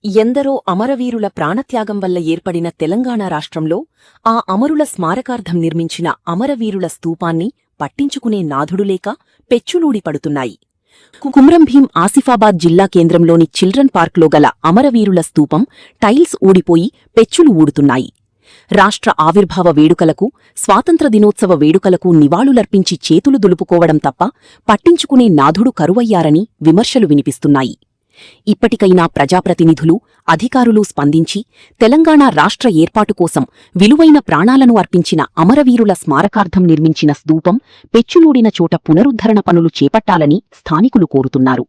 ఎందరో అమరవీరుల ప్రాణత్యాగం వల్ల ఏర్పడిన తెలంగాణ రాష్ట్రంలో ఆ అమరుల స్మారకార్థం నిర్మించిన అమరవీరుల స్తూపాన్ని పట్టించుకునే నాథుడులేక పెచ్చులూడి పడుతున్నాయి. కుమ్రంభీం ఆసిఫాబాద్ జిల్లా కేంద్రంలోని చిల్డ్రన్ పార్క్లో గల అమరవీరుల స్తూపం టైల్స్ ఊడిపోయి పెచ్చులు ఊడుతున్నాయి. రాష్ట్ర ఆవిర్భావ వేడుకలకు, స్వాతంత్ర దినోత్సవ వేడుకలకు నివాళులర్పించి చేతులు దులుపుకోవడం తప్ప పట్టించుకునే నాథుడు కరువయ్యారని విమర్శలు వినిపిస్తున్నాయి. ఇప్పటికైనా ప్రజాప్రతినిధులు, అధికారులు స్పందించి తెలంగాణ రాష్ట్ర ఏర్పాటు కోసం విలువైన ప్రాణాలను అర్పించిన అమరవీరుల స్మారకార్థం నిర్మించిన స్తూపం పెచ్చులూడిన చోట పునరుద్ధరణ పనులు చేపట్టాలని స్థానికులు కోరుతున్నారు.